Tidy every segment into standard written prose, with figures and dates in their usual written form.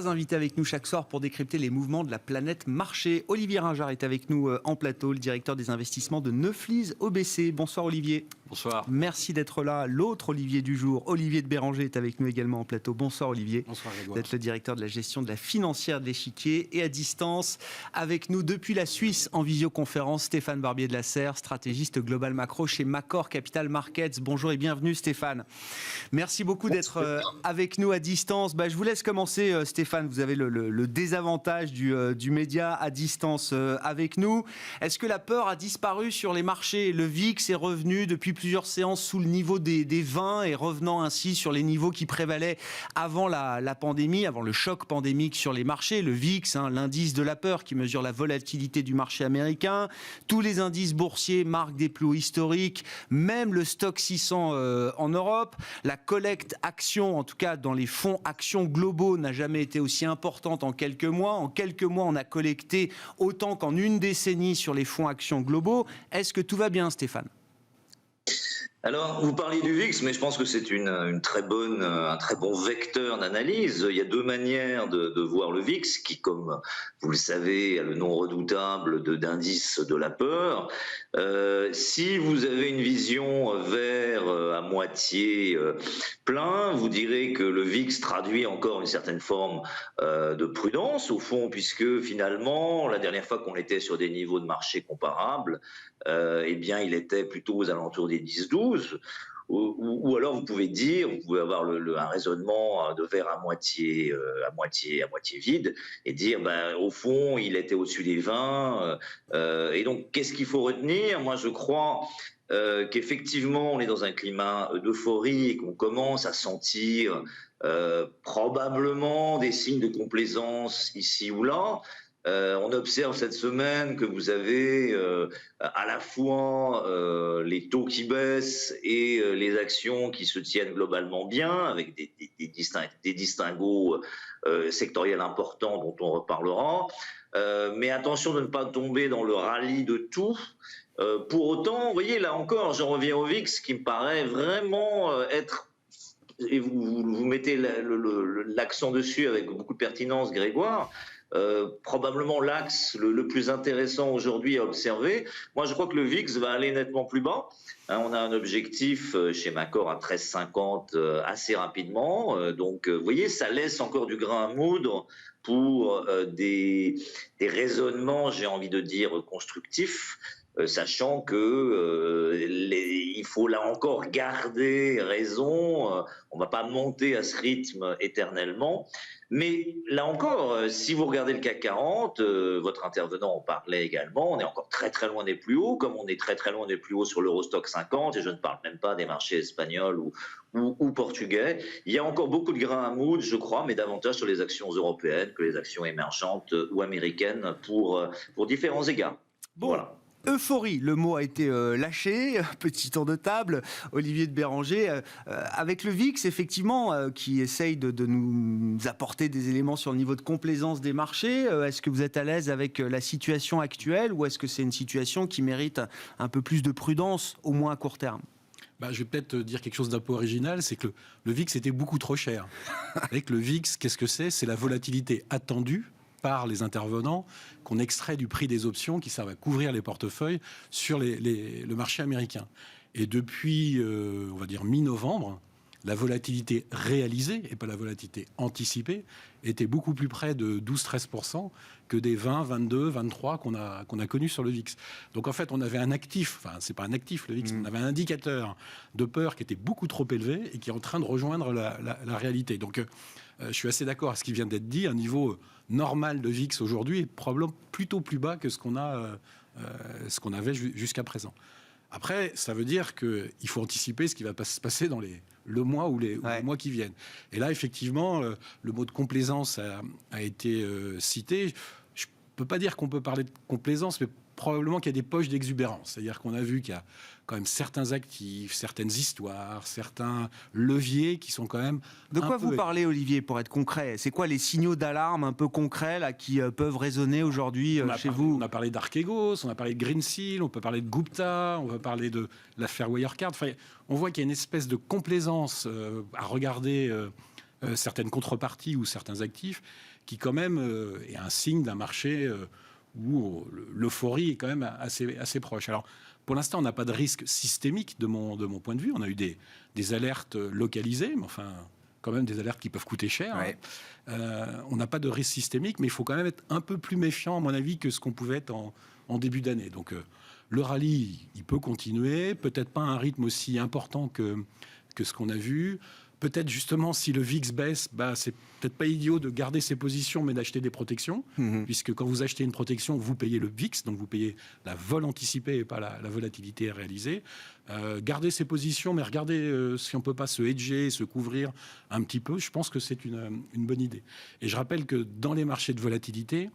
trois invités avec nous chaque soir pour décrypter les mouvements de la planète marché. Olivier Ringard est avec nous en plateau, le directeur des investissements de Neuflize OBC. Bonsoir Olivier. Bonsoir. Merci d'être là. L'autre Olivier du jour, Olivier de Béranger, est avec nous également en plateau. Bonsoir Olivier. Bonsoir Grégoire. D'être le directeur de la gestion de la financière de l'Échiquier. Et à distance, avec nous depuis la Suisse en visioconférence, Stéphane Barbier de la Serre, stratégiste global macro chez Macor Capital Markets. Bonjour et bienvenue Stéphane. Merci beaucoup d'être avec nous à distance. Je vous laisse commencer Stéphane. Vous avez le désavantage du média à distance avec nous. Est-ce que la peur a disparu sur les marchés? Le VIX est revenu depuis plusieurs séances sous le niveau des 20 et revenant ainsi sur les niveaux qui prévalaient avant la pandémie, avant le choc pandémique sur les marchés. Le VIX, l'indice de la peur qui mesure la volatilité du marché américain. Tous les indices boursiers marquent des plus hauts historiques, même le stock 600 en Europe. La collecte actions, en tout cas dans les fonds actions globaux, n'a jamais été aussi importante en quelques mois. En quelques mois, on a collecté autant qu'en une décennie sur les fonds actions globaux. Est-ce que tout va bien, Stéphane ? Alors, vous parlez du VIX, mais je pense que c'est un très bon vecteur d'analyse. Il y a deux manières de voir le VIX, qui, comme vous le savez, a le nom redoutable d'indice de la peur. Si vous avez une vision vert à moitié plein, vous direz que le VIX traduit encore une certaine forme de prudence, au fond, puisque finalement, la dernière fois qu'on était sur des niveaux de marché comparables, il était plutôt aux alentours des 10-12. Ou alors vous pouvez avoir un raisonnement de verre à moitié vide et dire au fond il était au-dessus des 20 et donc qu'est-ce qu'il faut retenir? Moi je crois qu'effectivement on est dans un climat d'euphorie et qu'on commence à sentir probablement des signes de complaisance ici ou là. On observe cette semaine que vous avez à la fois les taux qui baissent et les actions qui se tiennent globalement bien, avec des distinguos sectoriels importants dont on reparlera. Mais attention de ne pas tomber dans le rallye de tout. Pour autant, vous voyez, là encore, j'en reviens au VIX, qui me paraît vraiment être... Et vous mettez l'accent dessus avec beaucoup de pertinence, Grégoire. Probablement l'axe le plus intéressant aujourd'hui à observer. Moi, je crois que le VIX va aller nettement plus bas. On a un objectif chez Macor à 13,50 assez rapidement. Donc, vous voyez, ça laisse encore du grain à moudre pour des raisonnements, j'ai envie de dire, constructifs. Sachant que il faut là encore garder raison, on ne va pas monter à ce rythme éternellement. Mais là encore, si vous regardez le CAC 40, votre intervenant en parlait également, on est encore très très loin des plus hauts, comme on est très très loin des plus hauts sur l'Eurostock 50, et je ne parle même pas des marchés espagnols ou portugais. Il y a encore beaucoup de grains à moudre, je crois, mais davantage sur les actions européennes que les actions émergentes ou américaines pour différents égards. Bon. Voilà. Euphorie, le mot a été lâché, petit tour de table, Olivier de Béranger, avec le VIX effectivement qui essaye de nous apporter des éléments sur le niveau de complaisance des marchés. Est-ce que vous êtes à l'aise avec la situation actuelle ou est-ce que c'est une situation qui mérite un peu plus de prudence, au moins à court terme ? Je vais peut-être dire quelque chose d'un peu original, c'est que le VIX était beaucoup trop cher. Avec le VIX, qu'est-ce que c'est ? C'est la volatilité attendue par les intervenants qu'on extrait du prix des options qui servent à couvrir les portefeuilles sur le marché américain. Et depuis, on va dire, mi-novembre, la volatilité réalisée, et pas la volatilité anticipée, était beaucoup plus près de 12-13% que des 20, 22, 23 qu'on a connus sur le VIX. Donc en fait, on avait un actif, enfin c'est pas un actif le VIX, on avait un indicateur de peur qui était beaucoup trop élevé et qui est en train de rejoindre la réalité. Donc je suis assez d'accord avec ce qui vient d'être dit, un niveau normal de VIX aujourd'hui est probablement plutôt plus bas que ce qu'on avait jusqu'à présent. Après, ça veut dire qu'il faut anticiper ce qui va se passer dans le mois ou les mois qui viennent. Et là, effectivement, le mot de complaisance a été cité. Je ne peux pas dire qu'on peut parler de complaisance, mais probablement qu'il y a des poches d'exubérance. C'est-à-dire qu'on a vu qu'il y a quand même certains actifs, certaines histoires, certains leviers qui sont quand même... De quoi vous parlez, Olivier, pour être concret ? C'est quoi les signaux d'alarme un peu concrets là, qui peuvent résonner aujourd'hui chez vous ? On a parlé d'Archegos, on a parlé de Greensill, on peut parler de Gupta, on va parler de l'affaire Wirecard. Enfin, on voit qu'il y a une espèce de complaisance à regarder certaines contreparties ou certains actifs qui quand même est un signe d'un marché où l'euphorie est quand même assez proche. Alors, pour l'instant, on n'a pas de risque systémique de mon point de vue. On a eu des alertes localisées, mais enfin, quand même des alertes qui peuvent coûter cher. Ouais. On n'a pas de risque systémique, mais il faut quand même être un peu plus méfiant, à mon avis, que ce qu'on pouvait être en début d'année. Donc, le rallye, il peut continuer, peut-être pas à un rythme aussi important que ce qu'on a vu. Peut-être justement, si le VIX baisse, c'est peut-être pas idiot de garder ses positions, mais d'acheter des protections, puisque quand vous achetez une protection, vous payez le VIX, donc vous payez la vol anticipée et pas la volatilité réalisée. Garder ses positions, mais regardez si on peut pas se hedger, se couvrir un petit peu, je pense que c'est une bonne idée. Et je rappelle que dans les marchés de volatilité,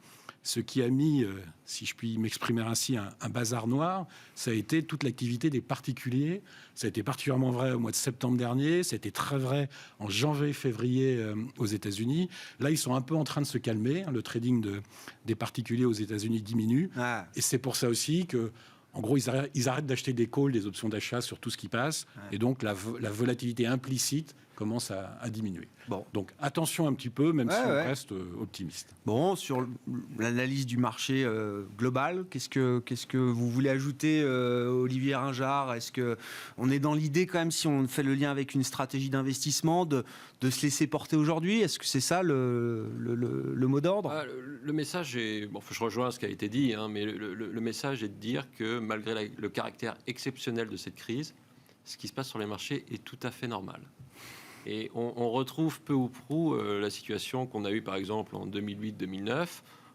ce qui a mis, si je puis m'exprimer ainsi, un bazar noir, ça a été toute l'activité des particuliers. Ça a été particulièrement vrai au mois de septembre dernier, ça a été très vrai en janvier, février aux États-Unis. Là, ils sont un peu en train de se calmer. Le trading des particuliers aux États-Unis diminue. Ah. Et c'est pour ça aussi que, en gros, ils arrêtent d'acheter des calls, des options d'achat sur tout ce qui passe. Ah. Et donc, la volatilité implicite commence à diminuer. Bon. Donc attention un petit peu, même si on reste optimiste. Bon, sur l'analyse du marché global, qu'est-ce que vous voulez ajouter, Olivier Ringard? Est-ce qu'on est dans l'idée quand même, si on fait le lien avec une stratégie d'investissement, de se laisser porter aujourd'hui? Est-ce que c'est ça le mot d'ordre? Le message est... Bon, je rejoins ce qui a été dit, mais le message est de dire que malgré le caractère exceptionnel de cette crise, ce qui se passe sur les marchés est tout à fait normal. Et on retrouve peu ou prou la situation qu'on a eue par exemple en 2008-2009.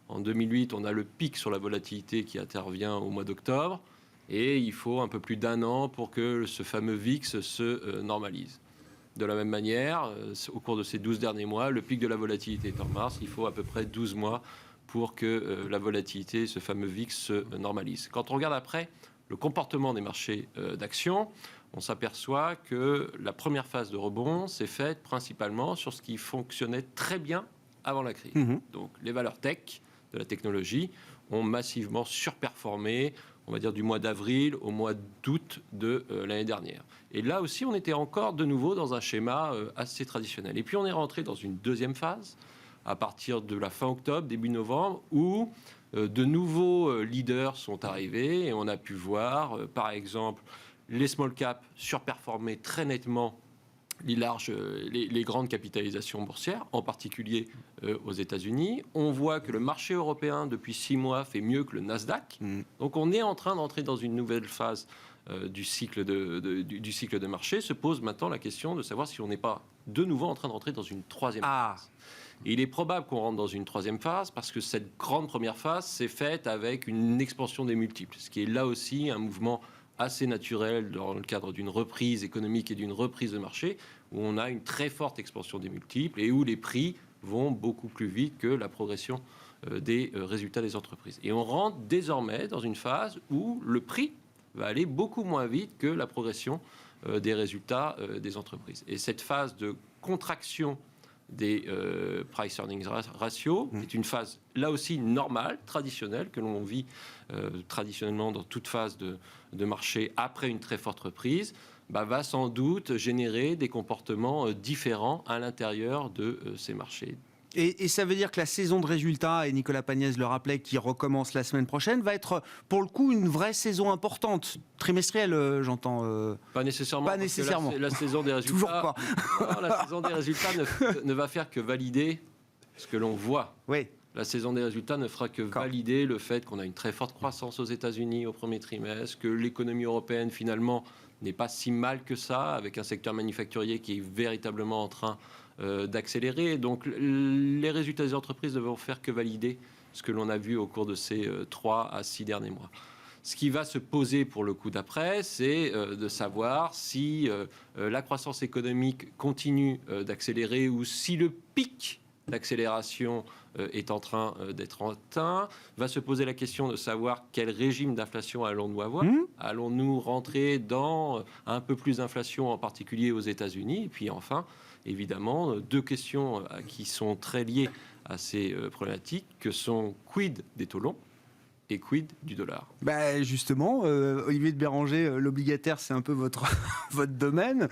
En 2008, on a le pic sur la volatilité qui intervient au mois d'octobre et il faut un peu plus d'un an pour que ce fameux VIX se normalise. De la même manière, au cours de ces 12 derniers mois, le pic de la volatilité est en mars, il faut à peu près 12 mois pour que la volatilité, ce fameux VIX, se normalise. Quand on regarde après le comportement des marchés d'actions, on s'aperçoit que la première phase de rebond s'est faite principalement sur ce qui fonctionnait très bien avant la crise. Donc les valeurs tech de la technologie ont massivement surperformé, on va dire du mois d'avril au mois d'août de l'année dernière. Et là aussi, on était encore de nouveau dans un schéma assez traditionnel. Et puis on est rentré dans une deuxième phase à partir de la fin octobre, début novembre, où de nouveaux leaders sont arrivés et on a pu voir, par exemple, les small caps surperformer très nettement les grandes capitalisations boursières, en particulier aux États-Unis. On voit que le marché européen, depuis 6 mois, fait mieux que le Nasdaq. Donc on est en train d'entrer dans une nouvelle phase du cycle de marché. Se pose maintenant la question de savoir si on n'est pas de nouveau en train de rentrer dans une troisième phase. Et il est probable qu'on rentre dans une troisième phase parce que cette grande première phase s'est faite avec une expansion des multiples, ce qui est là aussi un mouvement assez naturel dans le cadre d'une reprise économique et d'une reprise de marché, où on a une très forte expansion des multiples et où les prix vont beaucoup plus vite que la progression des résultats des entreprises. Et on rentre désormais dans une phase où le prix va aller beaucoup moins vite que la progression des résultats des entreprises. Et cette phase de contraction des price earnings ratio est une phase là aussi normale, traditionnelle, que l'on vit traditionnellement dans toute phase de marché après une très forte reprise, va sans doute générer des comportements différents à l'intérieur de ces marchés. Et ça veut dire que la saison de résultats, et Nicolas Pagnès le rappelait, qui recommence la semaine prochaine, va être pour le coup une vraie saison importante, trimestrielle, j'entends. Pas nécessairement. Pas nécessairement. La saison des résultats. Toujours pas. Non, la saison des résultats ne va faire que valider ce que l'on voit. Oui. La saison des résultats ne fera que valider le fait qu'on a une très forte croissance aux États-Unis au premier trimestre, que l'économie européenne finalement n'est pas si mal que ça, avec un secteur manufacturier qui est véritablement en train d'accélérer. Donc les résultats des entreprises ne vont faire que valider ce que l'on a vu au cours de ces 3 à 6 derniers mois. Ce qui va se poser pour le coup d'après, c'est de savoir si la croissance économique continue d'accélérer ou si le pic d'accélération est en train d'être atteint. Va se poser la question de savoir quel régime d'inflation allons-nous avoir. Allons-nous rentrer dans un peu plus d'inflation, en particulier aux États-Unis? Et puis enfin, évidemment, 2 questions qui sont très liées à ces problématiques, que sont quid des taux longs, Et quid du dollar? Justement, Olivier de Béranger, l'obligataire, c'est un peu votre domaine.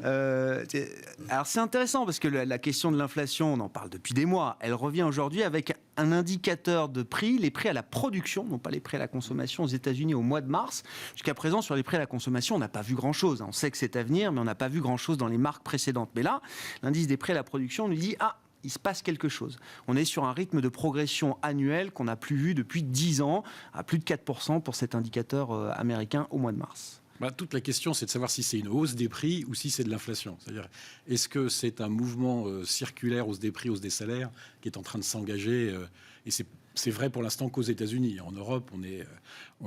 Alors c'est intéressant parce que la question de l'inflation, on en parle depuis des mois, elle revient aujourd'hui avec un indicateur de prix, les prix à la production, non pas les prix à la consommation aux États-Unis au mois de mars. Jusqu'à présent, sur les prix à la consommation, on n'a pas vu grand-chose. On sait que c'est à venir, mais on n'a pas vu grand-chose dans les marques précédentes. Mais là, l'indice des prix à la production nous dit il se passe quelque chose. On est sur un rythme de progression annuelle qu'on n'a plus vu depuis 10 ans, à plus de 4% pour cet indicateur américain au mois de mars. Toute la question, c'est de savoir si c'est une hausse des prix ou si c'est de l'inflation. C'est-à-dire, est-ce que c'est un mouvement circulaire, hausse des prix, hausse des salaires, qui est en train de s'engager et c'est vrai pour l'instant qu'aux États-Unis. En Europe, on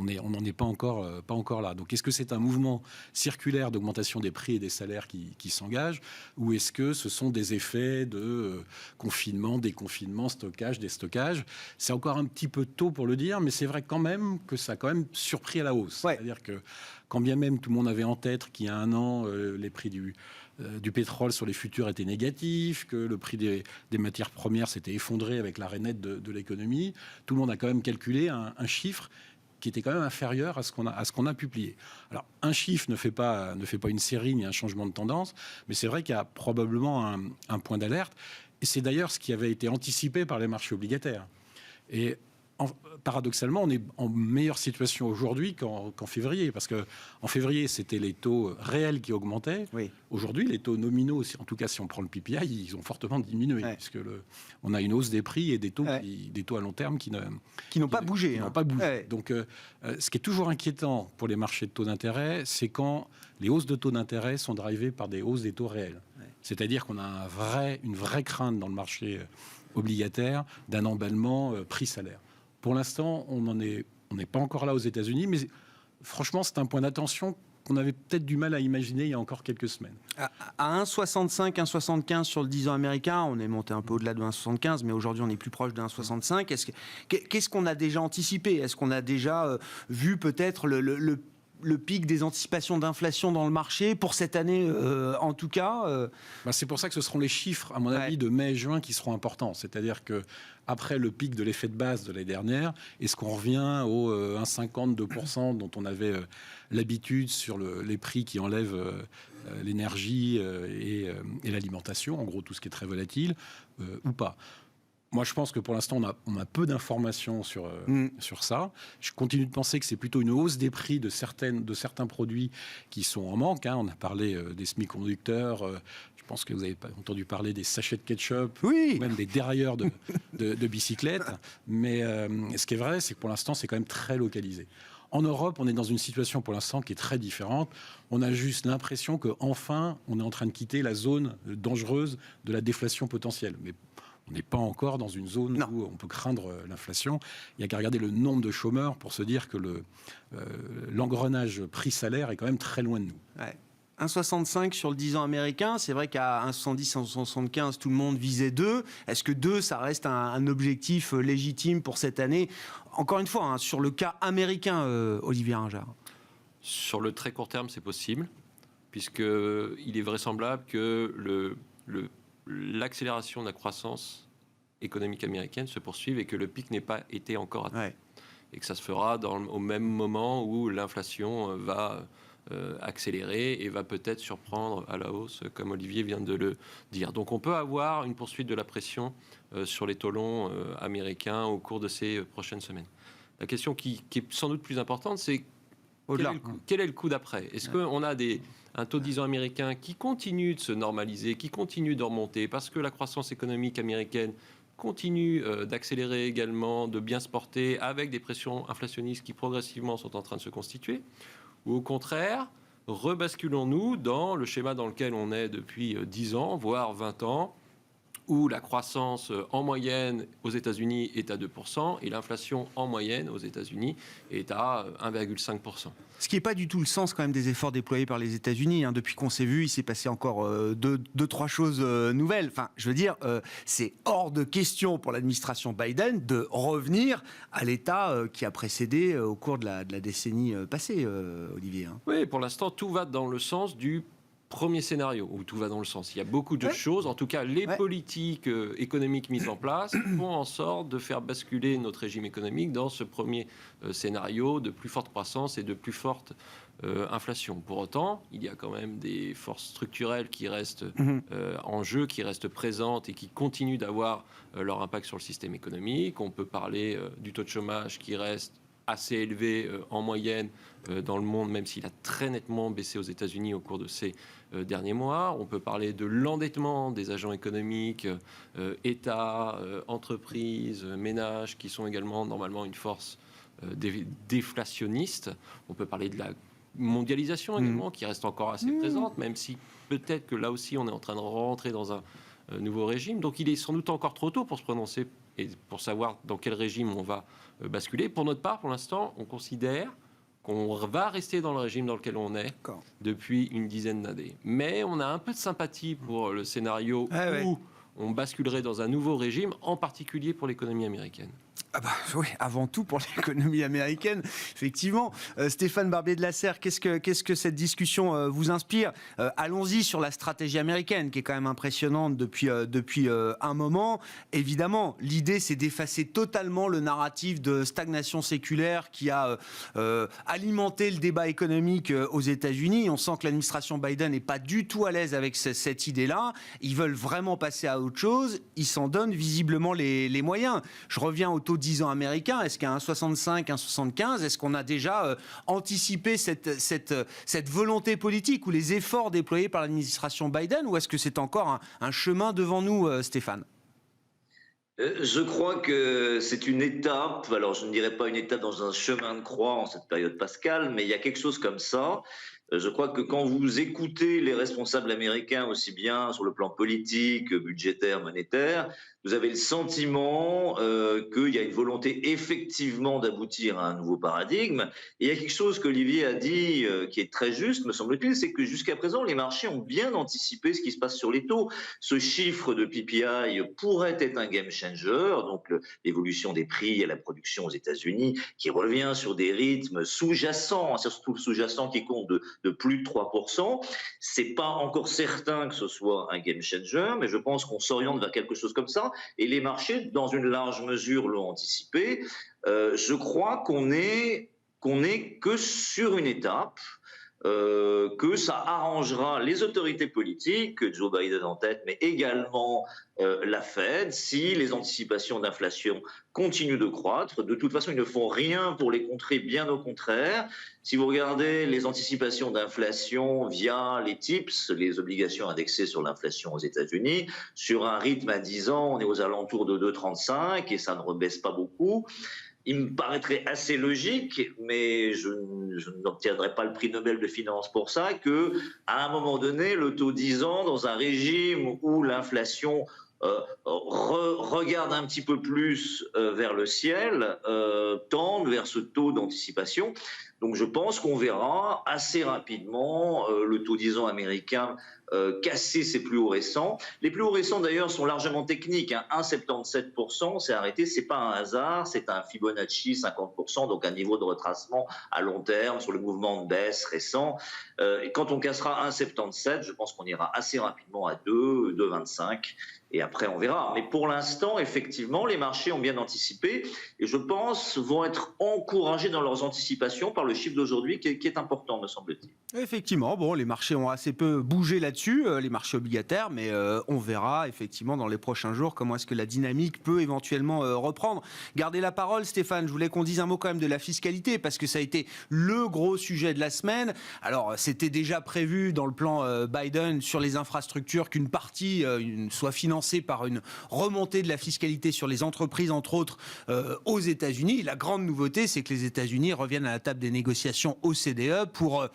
n'en est pas encore là. Donc, est-ce que c'est un mouvement circulaire d'augmentation des prix et des salaires qui s'engage, ou est-ce que ce sont des effets de confinement, déconfinement, stockage, déstockage? C'est encore un petit peu tôt pour le dire, mais c'est vrai quand même que ça a quand même surpris à la hausse. Ouais. C'est-à-dire que quand bien même tout le monde avait en tête qu'il y a un an, les prix du pétrole sur les futurs était négatif, que le prix des matières premières s'était effondré avec l'arrêt net de l'économie, tout le monde a quand même calculé un chiffre qui était quand même inférieur à ce qu'on a publié. Alors, un chiffre ne fait pas une série ni un changement de tendance, mais c'est vrai qu'il y a probablement un point d'alerte, et c'est d'ailleurs ce qui avait été anticipé par les marchés obligataires. Et paradoxalement, on est en meilleure situation aujourd'hui qu'en février, parce qu'en février, c'était les taux réels qui augmentaient. Oui. Aujourd'hui, les taux nominaux, en tout cas si on prend le PPI, ils ont fortement diminué, puisque on a une hausse des prix et des taux à long terme qui n'ont pas bougé. Ouais. Donc, ce qui est toujours inquiétant pour les marchés de taux d'intérêt, c'est quand les hausses de taux d'intérêt sont drivées par des hausses des taux réels. Ouais. C'est-à-dire qu'on a une vraie crainte dans le marché obligataire d'un emballement prix-salaire. Pour l'instant, on n'est pas encore là aux États-Unis, mais franchement, c'est un point d'attention qu'on avait peut-être du mal à imaginer il y a encore quelques semaines. À 1,65, 1,75 sur le 10 ans américain, on est monté un peu au-delà de 1,75, mais aujourd'hui on est plus proche de 1,65. Qu'est-ce qu'on a déjà anticipé? Est-ce qu'on a déjà vu peut-être le pic des anticipations d'inflation dans le marché pour cette année, en tout cas C'est pour ça que ce seront les chiffres, à mon avis, de mai et juin qui seront importants. C'est-à-dire que après le pic de l'effet de base de l'année dernière, est-ce qu'on revient aux 1,52% dont on avait l'habitude sur les prix qui enlèvent l'énergie et l'alimentation, en gros tout ce qui est très volatile, ou pas? Moi, je pense que pour l'instant, on a peu d'informations sur ça. Je continue de penser que c'est plutôt une hausse des prix de certains produits qui sont en manque. On a parlé des semi-conducteurs. Je pense que vous avez entendu parler des sachets de ketchup, ou même des dérailleurs de bicyclettes. Mais ce qui est vrai, c'est que pour l'instant, c'est quand même très localisé. En Europe, on est dans une situation pour l'instant qui est très différente. On a juste l'impression qu'enfin, on est en train de quitter la zone dangereuse de la déflation potentielle. Mais on n'est pas encore dans une zone où on peut craindre l'inflation. Il n'y a qu'à regarder le nombre de chômeurs pour se dire que l'engrenage prix-salaire est quand même très loin de nous. Ouais. 1,65 sur le 10 ans américain, c'est vrai qu'à 1,70, 1,75, tout le monde visait 2. Est-ce que 2, ça reste un objectif légitime pour cette année? Encore une fois, sur le cas américain, Olivier Ringard. Sur le très court terme, c'est possible, puisqu'il est vraisemblable que l'accélération de la croissance économique américaine se poursuive et que le pic n'ait pas été encore atteint. Ouais. Et que ça se fera au même moment où l'inflation va accélérer et va peut-être surprendre à la hausse, comme Olivier vient de le dire. Donc on peut avoir une poursuite de la pression sur les taux longs américains au cours de ces prochaines semaines. La question qui est sans doute plus importante, c'est quel est le coup d'après? Est-ce qu'on a un taux de 10 ans américain qui continue de se normaliser, qui continue de remonter, parce que la croissance économique américaine continue d'accélérer également, de bien se porter, avec des pressions inflationnistes qui progressivement sont en train de se constituer? Ou au contraire, rebasculons-nous dans le schéma dans lequel on est depuis 10 ans, voire 20 ans, où la croissance en moyenne aux États-Unis est à 2% et l'inflation en moyenne aux États-Unis est à 1,5%. Ce qui n'est pas du tout le sens quand même des efforts déployés par les États-Unis. Depuis qu'on s'est vu, il s'est passé encore deux, trois choses nouvelles. Enfin, je veux dire, c'est hors de question pour l'administration Biden de revenir à l'état qui a précédé au cours de la décennie passée, Olivier. Oui, pour l'instant, tout va dans le sens du premier scénario où tout va dans le sens. Il y a beaucoup de choses. En tout cas, les politiques économiques mises en place font en sorte de faire basculer notre régime économique dans ce premier scénario de plus forte croissance et de plus forte inflation. Pour autant, il y a quand même des forces structurelles qui restent en jeu, qui restent présentes et qui continuent d'avoir leur impact sur le système économique. On peut parler du taux de chômage qui reste assez élevé en moyenne dans le monde, même s'il a très nettement baissé aux États-Unis au cours de ces derniers mois. On peut parler de l'endettement des agents économiques, États, entreprises, ménages, qui sont également normalement une force déflationniste. On peut parler de la mondialisation également, qui reste encore assez présente, même si peut-être que là aussi on est en train de rentrer dans un nouveau régime. Donc il est sans doute encore trop tôt pour se prononcer et pour savoir dans quel régime on va basculer. Pour notre part, pour l'instant, on considère qu'on va rester dans le régime dans lequel on est depuis une dizaine d'années. Mais on a un peu de sympathie pour le scénario où on basculerait dans un nouveau régime, en particulier pour l'économie américaine. Ah bah, oui, avant tout pour l'économie américaine, effectivement. Stéphane Barbier de la Serre, qu'est-ce que cette discussion vous inspire ? Allons-y sur la stratégie américaine, qui est quand même impressionnante depuis un moment. Évidemment, l'idée, c'est d'effacer totalement le narratif de stagnation séculaire qui a alimenté le débat économique aux États-Unis. On sent que l'administration Biden n'est pas du tout à l'aise avec cette idée-là. Ils veulent vraiment passer à autre chose. Ils s'en donnent visiblement les moyens. Je reviens au taux 10 ans américain. Est-ce qu'à 1,65, 1,75, est-ce qu'on a déjà anticipé cette volonté politique ou les efforts déployés par l'administration Biden, ou est-ce que c'est encore un chemin devant nous, Stéphane ? Je crois que c'est une étape, alors je ne dirais pas une étape dans un chemin de croix en cette période pascale, mais il y a quelque chose comme ça. Je crois que quand vous écoutez les responsables américains, aussi bien sur le plan politique, budgétaire, monétaire, vous avez le sentiment qu'il y a une volonté effectivement d'aboutir à un nouveau paradigme. Et il y a quelque chose qu'Olivier a dit qui est très juste, me semble-t-il, c'est que jusqu'à présent, les marchés ont bien anticipé ce qui se passe sur les taux. Ce chiffre de PPI pourrait être un game changer, donc l'évolution des prix à la production aux États-Unis, qui revient sur des rythmes sous-jacents, surtout sous-jacents qui comptent de plus de 3%. C'est pas encore certain que ce soit un game changer, mais je pense qu'on s'oriente vers quelque chose comme ça. Et les marchés, dans une large mesure, l'ont anticipé. Je crois qu'on est que sur une étape, que ça arrangera les autorités politiques, Joe Biden en tête, mais également la Fed, si les anticipations d'inflation continuent de croître. De toute façon, ils ne font rien pour les contrer, bien au contraire. Si vous regardez les anticipations d'inflation via les TIPS, les obligations indexées sur l'inflation aux États-Unis, sur un rythme à 10 ans, on est aux alentours de 2,35 et ça ne rebaisse pas beaucoup. Il me paraîtrait assez logique, mais je n'obtiendrai pas le prix Nobel de finance pour ça, qu'à un moment donné, le taux 10 ans, dans un régime où l'inflation regarde un petit peu plus vers le ciel, tende vers ce taux d'anticipation. Donc je pense qu'on verra assez rapidement le taux 10 ans américain casser ses plus hauts récents. Les plus hauts récents d'ailleurs sont largement techniques. 1,77%, c'est arrêté, c'est pas un hasard, c'est un Fibonacci 50%, donc un niveau de retracement à long terme sur le mouvement de baisse récent. Et quand on cassera 1,77, je pense qu'on ira assez rapidement à 2, 2,25. Et après, on verra. Mais pour l'instant, effectivement, les marchés ont bien anticipé et je pense vont être encouragés dans leurs anticipations par le chiffre d'aujourd'hui qui est important, me semble-t-il. Effectivement, bon, les marchés ont assez peu bougé là-dessus, les marchés obligataires, mais on verra effectivement dans les prochains jours comment est-ce que la dynamique peut éventuellement reprendre. Gardez la parole, Stéphane. Je voulais qu'on dise un mot quand même de la fiscalité parce que ça a été le gros sujet de la semaine. Alors, c'était déjà prévu dans le plan Biden sur les infrastructures qu'une partie soit financée par une remontée de la fiscalité sur les entreprises, entre autres, aux États-Unis. La grande nouveauté, c'est que les États-Unis reviennent à la table des négociations OCDE pour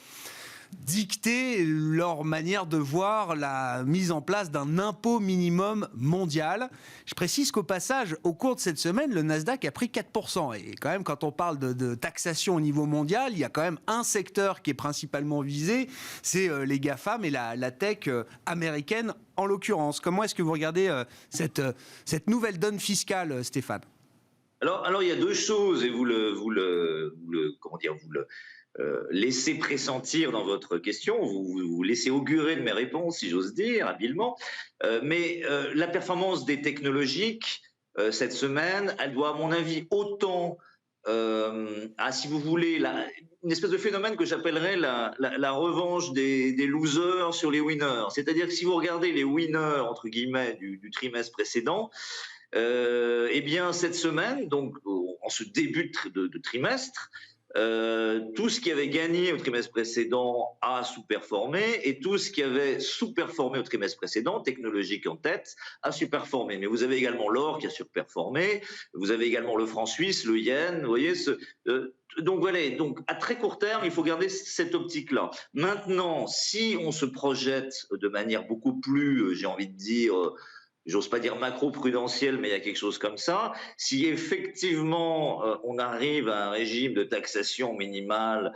dicter leur manière de voir la mise en place d'un impôt minimum mondial. Je précise qu'au passage, au cours de cette semaine, le Nasdaq a pris 4%. Et quand même, quand on parle de taxation au niveau mondial, il y a quand même un secteur qui est principalement visé, c'est les GAFAM et la tech américaine en l'occurrence. Comment est-ce que vous regardez cette nouvelle donne fiscale, Stéphane ? Alors, il y a deux choses, et vous le laissez pressentir dans votre question, vous laissez augurer de mes réponses, si j'ose dire, habilement. Mais la performance des technologiques, cette semaine, elle doit, à mon avis, autant à, si vous voulez, une espèce de phénomène que j'appellerais la revanche des losers sur les winners. C'est-à-dire que si vous regardez les winners, entre guillemets, du trimestre précédent, eh bien, cette semaine, donc en ce début de trimestre, tout ce qui avait gagné au trimestre précédent a sous-performé, et tout ce qui avait sous-performé au trimestre précédent, technologique en tête, a sous-performé. Mais vous avez également l'or qui a surperformé, vous avez également le franc suisse, le yen, vous voyez. Donc voilà, donc à très court terme, il faut garder cette optique-là. Maintenant, si on se projette de manière beaucoup plus, j'ai envie de dire, j'ose pas dire macro-prudentiel, mais il y a quelque chose comme ça. Si effectivement on arrive à un régime de taxation minimale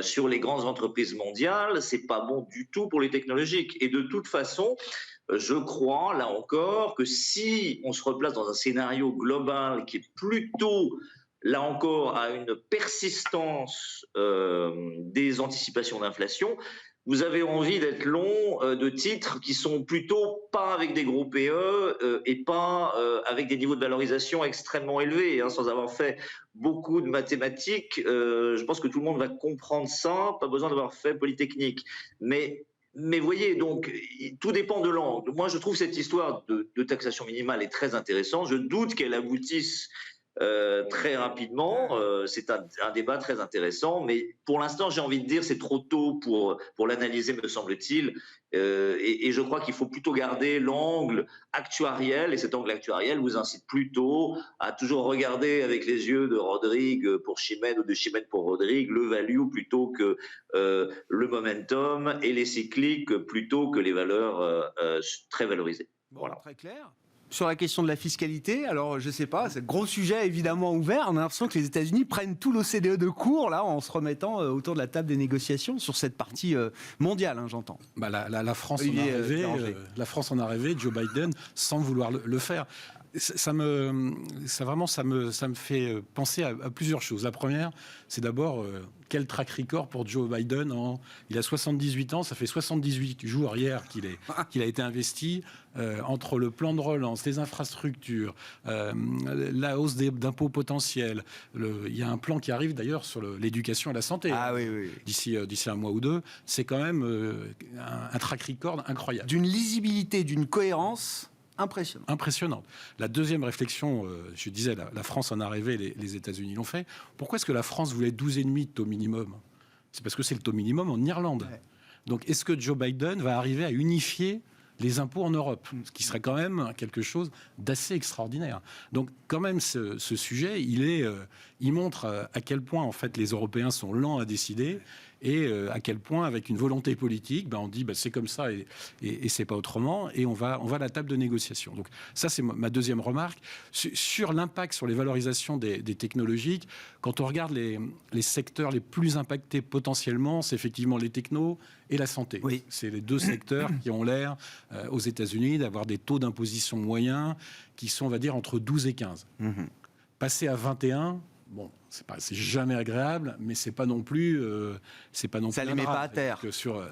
sur les grandes entreprises mondiales, c'est pas bon du tout pour les technologiques. Et de toute façon, je crois, là encore, que si on se replace dans un scénario global qui est plutôt, là encore, à une persistance des anticipations d'inflation, vous avez envie d'être long de titres qui sont plutôt pas avec des gros PE et pas avec des niveaux de valorisation extrêmement élevés. Hein, sans avoir fait beaucoup de mathématiques, je pense que tout le monde va comprendre ça, pas besoin d'avoir fait Polytechnique. Mais voyez, donc, tout dépend de l'angle. Moi, je trouve cette histoire de taxation minimale est très intéressante. Je doute qu'elle aboutisse très rapidement. C'est un débat très intéressant, mais pour l'instant, j'ai envie de dire, c'est trop tôt pour l'analyser, me semble-t-il. Et je crois qu'il faut plutôt garder l'angle actuariel, et cet angle actuariel vous incite plutôt à toujours regarder avec les yeux de Rodrigue pour Chimène ou de Chimène pour Rodrigue le value plutôt que le momentum, et les cycliques plutôt que les valeurs très valorisées. Bon, Voilà. très clair. Sur la question de la fiscalité, alors je ne sais pas, c'est un gros sujet évidemment ouvert. On a l'impression que les États-Unis prennent tout l'OCDE de court là, en se remettant autour de la table des négociations sur cette partie mondiale, hein, j'entends. Bah, la France Olivier, la France en a rêvé, Joe Biden, sans vouloir le faire. Ça me fait penser à plusieurs choses. La première, c'est d'abord quel track record pour Joe Biden. Il a 78 ans, ça fait 78 jours hier qu'il a été investi entre le plan de relance, les infrastructures, la hausse d'impôts potentiels. Il y a un plan qui arrive d'ailleurs sur l'éducation et la santé. Ah oui. D'ici un mois ou deux. C'est quand même un track record incroyable. D'une lisibilité, d'une cohérence impressionnante. La deuxième réflexion, je disais, la France en a rêvé, les États-Unis l'ont fait. Pourquoi est-ce que la France voulait 12,5 de taux minimum ? C'est parce que c'est le taux minimum en Irlande. Ouais. Donc, est-ce que Joe Biden va arriver à unifier les impôts en Europe, ce qui serait quand même quelque chose d'assez extraordinaire. Donc, quand même, ce sujet, il montre à quel point, en fait, les Européens sont lents à décider, et à quel point, avec une volonté politique, on dit c'est comme ça et c'est pas autrement, et on va à la table de négociation. Donc ça, c'est ma deuxième remarque. Sur l'impact sur les valorisations des technologiques, quand on regarde les secteurs les plus impactés potentiellement, c'est effectivement les technos et la santé. Oui. C'est les deux secteurs qui ont l'air, aux États-Unis, d'avoir des taux d'imposition moyens qui sont, on va dire, entre 12 et 15. Passer à 21... Bon, c'est jamais agréable, mais c'est pas non plus, ça les met pas à terre. Que sur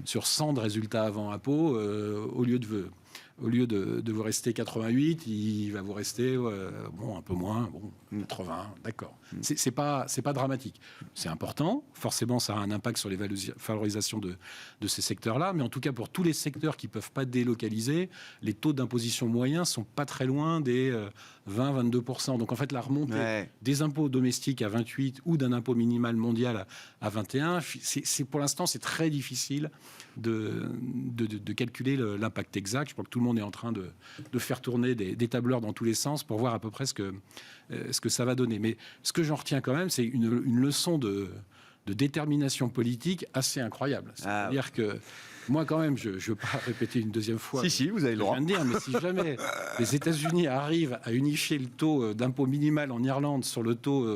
100 de résultats avant impôt, au lieu de vous rester 88, il va vous rester un peu moins, 80, d'accord. C'est pas dramatique. C'est important, forcément ça a un impact sur les valorisations de ces secteurs-là, mais en tout cas pour tous les secteurs qui peuvent pas délocaliser, les taux d'imposition moyens sont pas très loin des 20-22%. Donc en fait la remontée des impôts domestiques à 28 ou d'un impôt minimal mondial à 21, pour l'instant c'est très difficile de calculer l'impact exact. Je crois que tout le monde est en train de faire tourner des tableurs dans tous les sens pour voir à peu près ce que ça va donner. Mais ce que j'en retiens quand même, c'est une leçon de détermination politique assez incroyable. C'est-à-dire que Moi, quand même, je ne veux pas répéter une deuxième fois. Si, vous avez le droit. Je viens de dire, mais si jamais les États-Unis arrivent à unifier le taux d'impôt minimal en Irlande sur le taux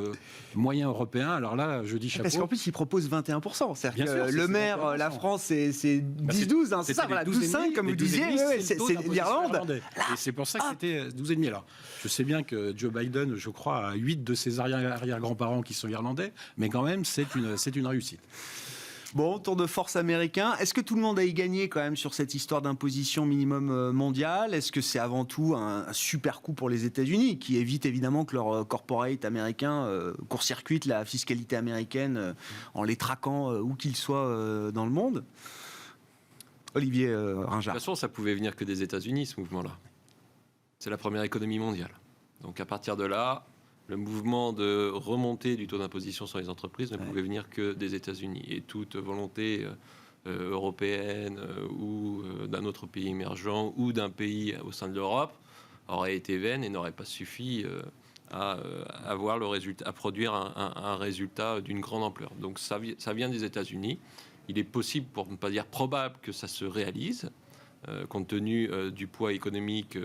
moyen européen, alors là, je dis chapeau. Parce qu'en plus, ils proposent 21%. C'est-à-dire Bien que sûr, le c'est maire, 21%. la France, c'est 10-12. Hein, c'est ça, voilà, 12-5, comme vous disiez. C'est l'Irlande. Et c'est pour ça que c'était 12,5. Alors, je sais bien que Joe Biden, je crois, a 8 de ses arrière-grands-parents qui sont irlandais, mais quand même, c'est une réussite. Bon, tour de force américain. Est-ce que tout le monde a y gagné quand même sur cette histoire d'imposition minimum mondiale? Est-ce que c'est avant tout un super coup pour les États-Unis, qui évite évidemment que leur corporate américain court-circuite la fiscalité américaine en les traquant où qu'ils soient dans le monde? Olivier Ringard. De toute façon, ça pouvait venir que des États-Unis, ce mouvement-là. C'est la première économie mondiale. Donc à partir de là, le mouvement de remontée du taux d'imposition sur les entreprises ne pouvait venir que des États-Unis. Et toute volonté européenne ou d'un autre pays émergent ou d'un pays au sein de l'Europe aurait été vaine et n'aurait pas suffi à avoir le résultat, à produire un résultat d'une grande ampleur. Donc ça vient des États-Unis. Il est possible, pour ne pas dire probable, que ça se réalise, compte tenu du poids économique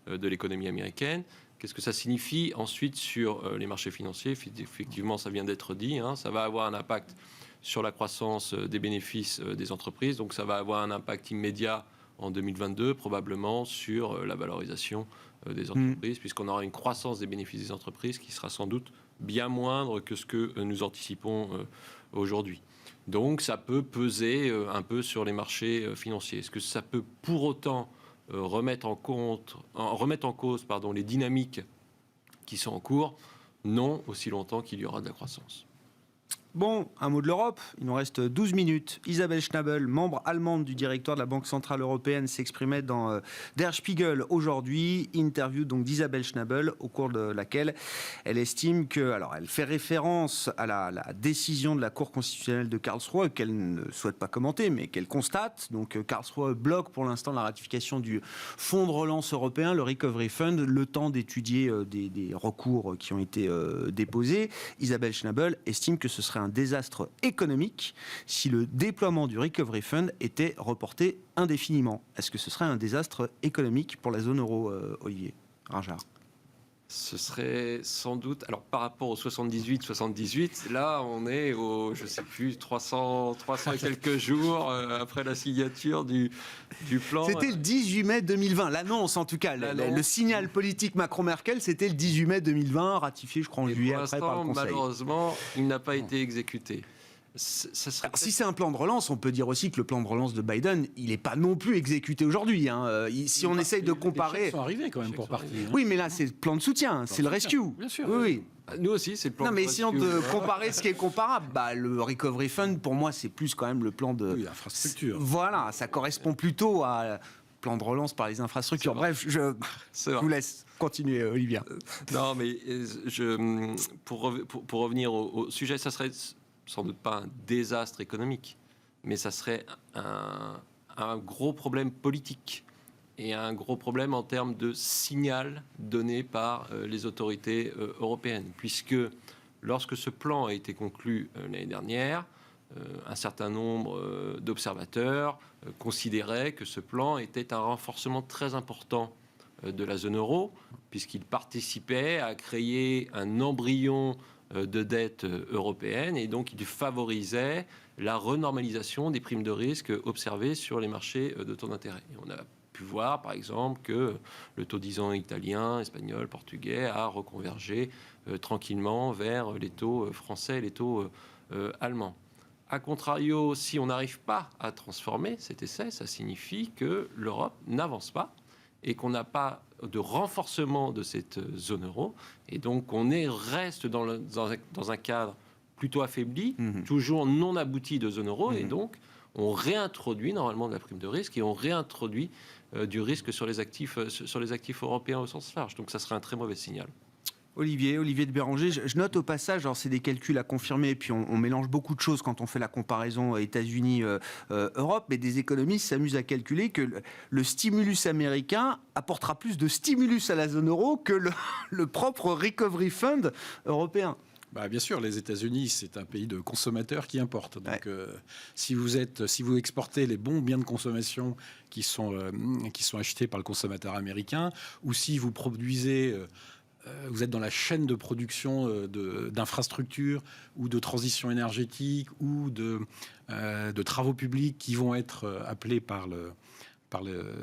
de l'économie américaine. Qu'est-ce que ça signifie ensuite sur les marchés financiers? Effectivement, ça vient d'être dit, ça va avoir un impact sur la croissance des bénéfices des entreprises. Donc ça va avoir un impact immédiat en 2022, probablement sur la valorisation des entreprises, puisqu'on aura une croissance des bénéfices des entreprises qui sera sans doute bien moindre que ce que nous anticipons aujourd'hui. Donc ça peut peser un peu sur les marchés financiers. Est-ce que ça peut pour autant remettre en cause les dynamiques qui sont en cours? Non, aussi longtemps qu'il y aura de la croissance. Bon, un mot de l'Europe, il nous reste 12 minutes. Isabelle Schnabel, membre allemande du directoire de la Banque Centrale Européenne, s'exprimait dans Der Spiegel aujourd'hui. Interview donc d'Isabelle Schnabel, au cours de laquelle elle estime que, alors elle fait référence à la décision de la Cour constitutionnelle de Karlsruhe, qu'elle ne souhaite pas commenter, mais qu'elle constate. Donc Karlsruhe bloque pour l'instant la ratification du fonds de relance européen, le Recovery Fund, le temps d'étudier des recours qui ont été déposés. Isabelle Schnabel estime que ce serait un désastre économique si le déploiement du Recovery Fund était reporté indéfiniment. Est-ce que ce serait un désastre économique pour la zone euro, Olivier Ringard? Ce serait sans doute, alors par rapport au 78, là on est au, je sais plus, 300 et quelques jours après la signature du plan. C'était le 18 mai 2020, l'annonce en tout cas, le signal politique Macron-Merkel, c'était le 18 mai 2020, ratifié je crois en juillet après par le Conseil. Malheureusement, il n'a pas été exécuté. Alors, si c'est un plan de relance, on peut dire aussi que le plan de relance de Biden, il n'est pas non plus exécuté aujourd'hui. Si on essaye de comparer... Les chèques sont arrivés quand même pour partie. Oui, mais là, c'est le plan de soutien, c'est le rescue. Bien sûr. Oui. Nous aussi, c'est le plan de rescue. Non, mais si on te comparer ce qui est comparable, le Recovery Fund, pour moi, c'est plus quand même le plan de... Oui, infrastructure. Voilà, ça correspond plutôt à... plan de relance par les infrastructures. Bref, je vous laisse continuer, Olivier. Non, mais pour revenir au sujet, ça serait sans doute pas un désastre économique, mais ça serait un gros problème politique et un gros problème en termes de signal donné par les autorités européennes, puisque lorsque ce plan a été conclu l'année dernière, un certain nombre d'observateurs considéraient que ce plan était un renforcement très important de la zone euro, puisqu'il participait à créer un embryon de dette européenne et donc il favorisait la renormalisation des primes de risque observées sur les marchés de taux d'intérêt. Et on a pu voir par exemple que le taux 10 ans italien, espagnol, portugais a reconvergé tranquillement vers les taux français et les taux allemands. A contrario, si on n'arrive pas à transformer cet essai, ça signifie que l'Europe n'avance pas et qu'on n'a pas de renforcement de cette zone euro. Et donc, on reste dans un cadre plutôt affaibli, toujours non abouti de zone euro. Et donc, on réintroduit normalement de la prime de risque et on réintroduit du risque sur les actifs européens au sens large. Donc, ça serait un très mauvais signal. Olivier de Béranger, je note au passage, alors c'est des calculs à confirmer, et puis on mélange beaucoup de choses quand on fait la comparaison États-Unis-Europe, mais des économistes s'amusent à calculer que le stimulus américain apportera plus de stimulus à la zone euro que le propre Recovery Fund européen. Bien sûr, les États-Unis, c'est un pays de consommateurs qui importent. Donc, si vous exportez les bons biens de consommation qui sont achetés par le consommateur américain, ou si vous produisez, vous êtes dans la chaîne de production d'infrastructures ou de transition énergétique ou de travaux publics qui vont être appelés par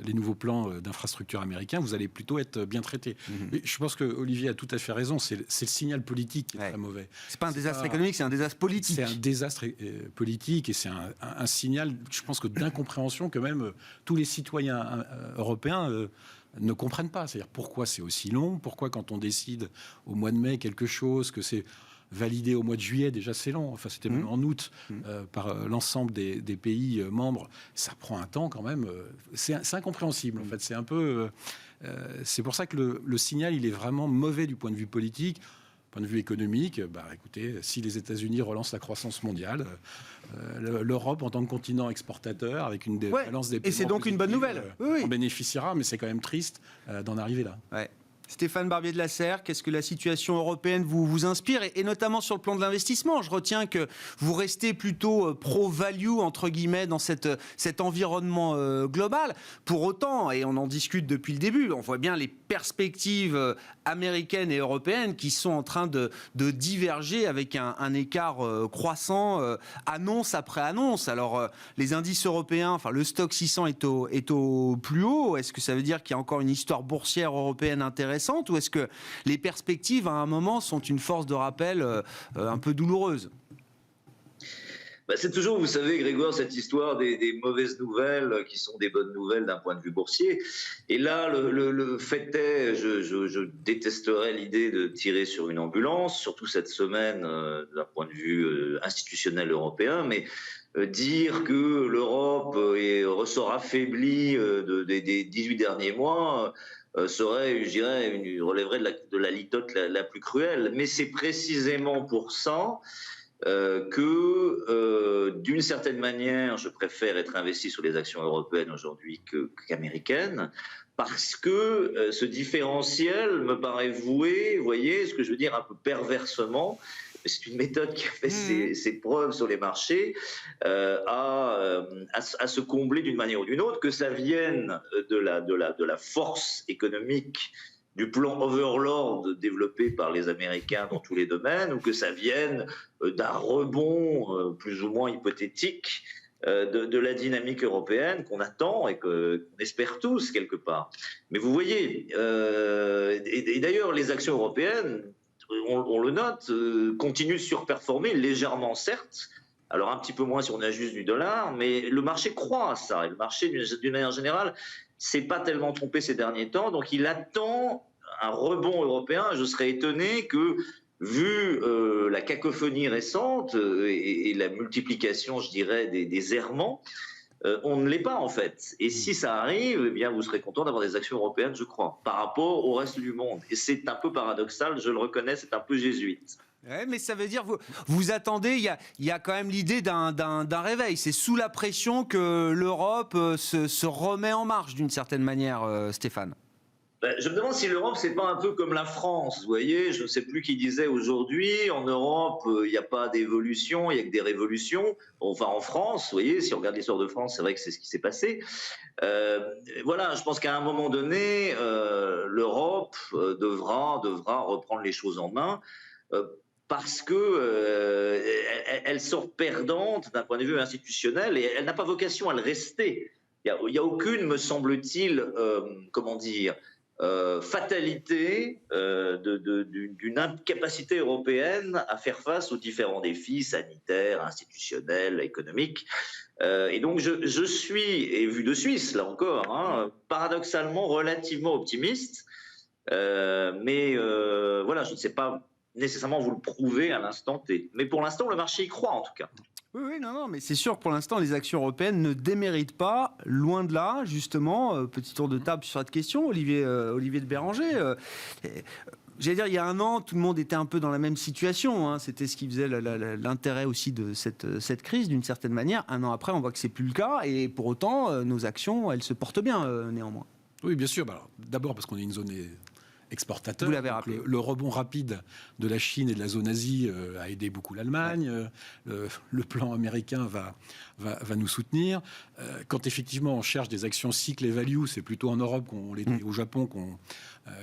les nouveaux plans d'infrastructures américains, vous allez plutôt être bien traité. Et je pense que Olivier a tout à fait raison. C'est le signal politique qui est très mauvais. C'est pas un désastre économique, c'est un désastre politique. C'est un désastre politique et c'est un signal, je pense, que d'incompréhension que même tous les citoyens européens ne comprennent pas. C'est-à-dire pourquoi c'est aussi long, pourquoi quand on décide au mois de mai quelque chose, que c'est validé au mois de juillet, déjà c'est long, enfin c'était même en août, par l'ensemble des pays membres, ça prend un temps quand même, c'est incompréhensible en fait, c'est un peu... c'est pour ça que le signal, il est vraiment mauvais du point de vue politique. Point de vue économique, écoutez, si les États-Unis relancent la croissance mondiale, l'Europe en tant que continent exportateur, avec une balance des paiements... Et c'est donc une bonne nouvelle. On bénéficiera, mais c'est quand même triste d'en arriver là. Ouais. Stéphane Barbier de la Serre, qu'est-ce que la situation européenne vous inspire et notamment sur le plan de l'investissement? Je retiens que vous restez plutôt pro-value, entre guillemets, dans cet environnement global. Pour autant, et on en discute depuis le début, on voit bien les perspectives américaines et européennes qui sont en train de diverger avec un écart croissant, annonce après annonce. Alors, les indices européens, enfin le stock 600 est au plus haut. Est-ce que ça veut dire qu'il y a encore une histoire boursière européenne intéressante, ou est-ce que les perspectives, à un moment, sont une force de rappel un peu douloureuse? C'est toujours, vous savez, Grégoire, cette histoire des mauvaises nouvelles qui sont des bonnes nouvelles d'un point de vue boursier. Et là, le fait est, je détesterais l'idée de tirer sur une ambulance, surtout cette semaine d'un point de vue institutionnel européen, mais dire que l'Europe ressort affaiblie des 18 derniers mois serait, je dirais, relèverait de la litote la plus cruelle. Mais c'est précisément pour ça que, d'une certaine manière, je préfère être investi sur les actions européennes aujourd'hui qu'américaines, parce que ce différentiel me paraît voué, vous voyez, ce que je veux dire un peu perversement, c'est une méthode qui a fait ses preuves sur les marchés, à se combler d'une manière ou d'une autre, que ça vienne de la force économique du plan Overlord développé par les Américains dans tous les domaines, ou que ça vienne d'un rebond plus ou moins hypothétique de la dynamique européenne qu'on attend et qu'on espère tous quelque part. Mais vous voyez, et d'ailleurs les actions européennes, on le note, continuent de surperformer légèrement certes, alors un petit peu moins si on ajuste du dollar, mais le marché croit à ça, et le marché d'une manière générale s'est pas tellement trompé ces derniers temps, donc il attend un rebond européen. Je serais étonné que, vu la cacophonie récente et la multiplication, je dirais, des errements, on ne l'est pas en fait. Et si ça arrive, eh bien, vous serez content d'avoir des actions européennes, je crois, par rapport au reste du monde. Et c'est un peu paradoxal, je le reconnais, c'est un peu jésuite. Ouais, mais ça veut dire vous attendez, il y a quand même l'idée d'un réveil. C'est sous la pression que l'Europe se remet en marche d'une certaine manière, Stéphane. Je me demande si l'Europe, c'est pas un peu comme la France, vous voyez, je ne sais plus qui disait aujourd'hui, en Europe, il n'y a pas d'évolution, il n'y a que des révolutions. Enfin, en France, vous voyez, si on regarde l'histoire de France, c'est vrai que c'est ce qui s'est passé. Voilà, je pense qu'à un moment donné, l'Europe devra reprendre les choses en main, parce que elle sort perdante d'un point de vue institutionnel, et elle n'a pas vocation à le rester. Il n'y a aucune, me semble-t-il, comment dire, fatalité d'une incapacité européenne à faire face aux différents défis sanitaires, institutionnels, économiques. Et donc je suis, et vu de Suisse, là encore, paradoxalement relativement optimiste, mais voilà, je ne sais pas nécessairement vous le prouver à l'instant T. Mais pour l'instant, le marché y croit en tout cas. Oui, non, mais c'est sûr que pour l'instant, les actions européennes ne déméritent pas, loin de là, justement. Petit tour de table sur cette question, Olivier de Béranger. J'allais dire, il y a un an, tout le monde était un peu dans la même situation. C'était ce qui faisait l'intérêt aussi de cette crise, d'une certaine manière. Un an après, on voit que c'est plus le cas. Et pour autant, nos actions, elles se portent bien, néanmoins. Oui, bien sûr. D'abord parce qu'on est une zone exportateur. Vous l'avez rappelé. Le rebond rapide de la Chine et de la zone Asie a aidé beaucoup l'Allemagne. Le plan américain va nous soutenir. Quand effectivement on cherche des actions cycle et value, c'est plutôt en Europe au Japon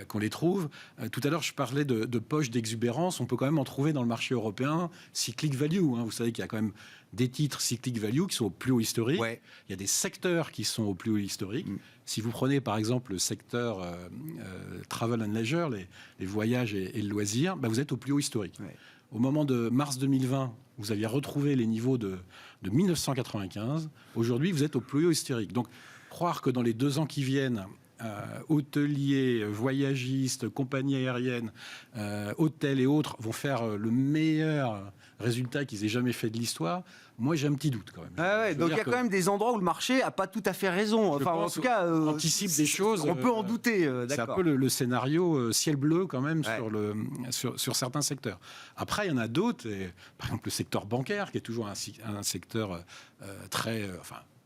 qu'on les trouve. Tout à l'heure, je parlais de poches d'exubérance. On peut quand même en trouver dans le marché européen cyclique value. Vous savez qu'il y a quand même des titres cyclique value qui sont au plus haut historique. Ouais. Il y a des secteurs qui sont au plus haut historique. Si vous prenez par exemple le secteur travel and leisure, les voyages et le loisir, vous êtes au plus haut historique. Ouais. Au moment de mars 2020, vous aviez retrouvé les niveaux de 1995. Aujourd'hui, vous êtes au plus haut historique. Donc, croire que dans les 2 ans qui viennent, hôteliers, voyagistes, compagnies aériennes, hôtels et autres vont faire le meilleur résultat qu'ils aient jamais fait de l'histoire, moi j'ai un petit doute quand même. Donc il y a quand même des endroits où le marché n'a pas tout à fait raison. Enfin, en tout cas, anticipe des choses. On peut en douter. C'est un peu le scénario ciel bleu quand même sur certains secteurs. Après, il y en a d'autres. Par exemple, le secteur bancaire, qui est toujours un secteur très...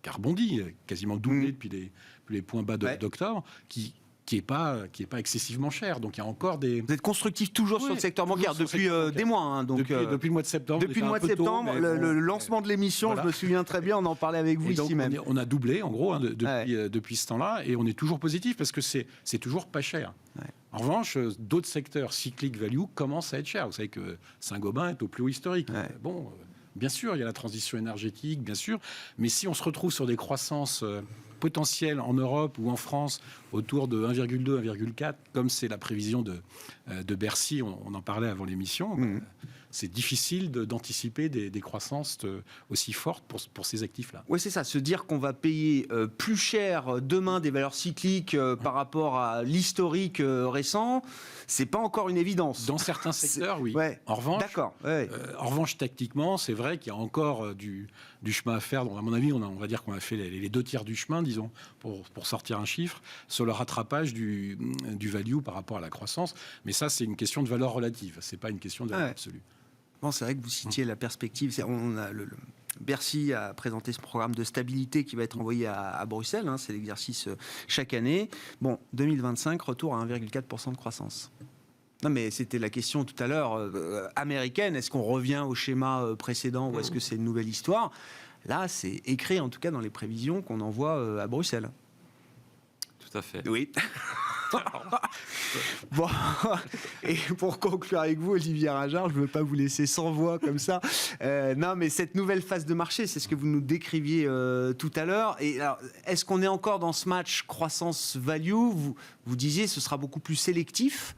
qui a rebondi, quasiment doublé depuis les points bas d'octobre, qui est pas excessivement cher. Donc il y a encore des... Vous êtes constructif toujours sur le secteur bancaire depuis des mois. Donc, depuis le mois de septembre. Depuis le mois de septembre, le lancement de l'émission, voilà. Je me souviens très bien, on en parlait avec vous ici même. On a doublé, en gros, depuis ce temps-là, et on est toujours positif parce que c'est toujours pas cher. Ouais. En revanche, d'autres secteurs cycliques value commencent à être chers. Vous savez que Saint-Gobain est au plus haut historique. Ouais. Bon... Bien sûr, il y a la transition énergétique, bien sûr, mais si on se retrouve sur des croissances potentielles en Europe ou en France autour de 1,2, 1,4, comme c'est la prévision de Bercy, on en parlait avant l'émission, c'est difficile d'anticiper des croissances aussi fortes pour ces actifs-là. Oui, c'est ça, se dire qu'on va payer plus cher demain des valeurs cycliques par rapport à l'historique récent, c'est pas encore une évidence. Dans certains secteurs, oui. Ouais. En revanche, tactiquement, c'est vrai qu'il y a encore du chemin à faire. Donc, à mon avis, on va dire qu'on a fait les 2 tiers du chemin, disons, pour sortir un chiffre, sur le rattrapage du value par rapport à la croissance. Mais ça, c'est une question de valeur relative, c'est pas une question de valeur absolue. Bon, c'est vrai que vous citiez la perspective. Bercy a présenté ce programme de stabilité qui va être envoyé à Bruxelles. C'est l'exercice chaque année. Bon, 2025, retour à 1,4% de croissance. Non, mais c'était la question tout à l'heure américaine. Est-ce qu'on revient au schéma précédent ou est-ce que c'est une nouvelle histoire ? Là, c'est écrit en tout cas dans les prévisions qu'on envoie à Bruxelles. Tout à fait. Oui. Bon, et pour conclure avec vous, Olivier Rajard, je ne veux pas vous laisser sans voix comme ça. Non, mais cette nouvelle phase de marché, c'est ce que vous nous décriviez tout à l'heure. Et alors, est-ce qu'on est encore dans ce match croissance-value ? Vous disiez ce sera beaucoup plus sélectif.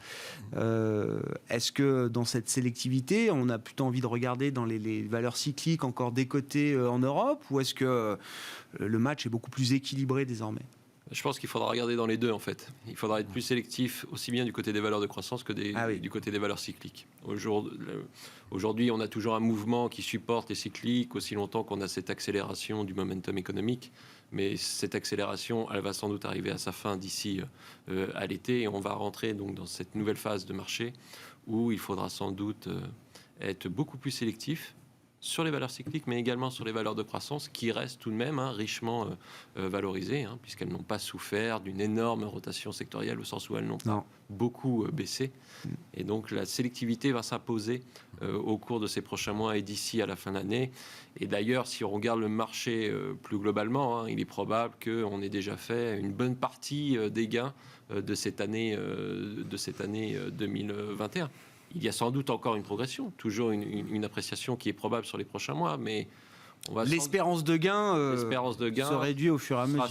Est-ce que dans cette sélectivité, on a plutôt envie de regarder dans les valeurs cycliques encore décotées en Europe ? Ou est-ce que le match est beaucoup plus équilibré désormais ? Je pense qu'il faudra regarder dans les deux, en fait. Il faudra être plus sélectif, aussi bien du côté des valeurs de croissance que du côté des valeurs cycliques. Aujourd'hui, on a toujours un mouvement qui supporte les cycliques aussi longtemps qu'on a cette accélération du momentum économique. Mais cette accélération, elle va sans doute arriver à sa fin d'ici à l'été. Et on va rentrer donc dans cette nouvelle phase de marché où il faudra sans doute être beaucoup plus sélectif sur les valeurs cycliques, mais également sur les valeurs de croissance qui restent tout de même richement valorisées, puisqu'elles n'ont pas souffert d'une énorme rotation sectorielle, au sens où elles n'ont pas beaucoup baissé. Et donc la sélectivité va s'imposer au cours de ces prochains mois et d'ici à la fin de l'année. Et d'ailleurs, si on regarde le marché plus globalement, il est probable qu'on ait déjà fait une bonne partie des gains de cette année 2021. Il y a sans doute encore une progression, toujours une appréciation qui est probable sur les prochains mois, mais l'espérance de gain se réduit au fur et à mesure.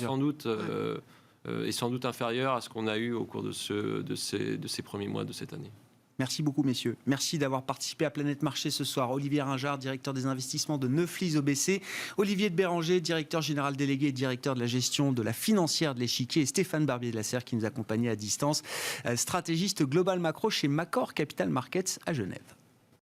Est sans doute inférieure à ce qu'on a eu au cours de ces premiers mois de cette année. Merci beaucoup, messieurs. Merci d'avoir participé à Planète Marché ce soir. Olivier Rajard, directeur des investissements de Neuflize OBC, Olivier de Béranger, directeur général délégué et directeur de la gestion de la financière de l'échiquier, et Stéphane Barbier de la Serre qui nous accompagnait à distance, stratégiste global macro chez Macor Capital Markets à Genève.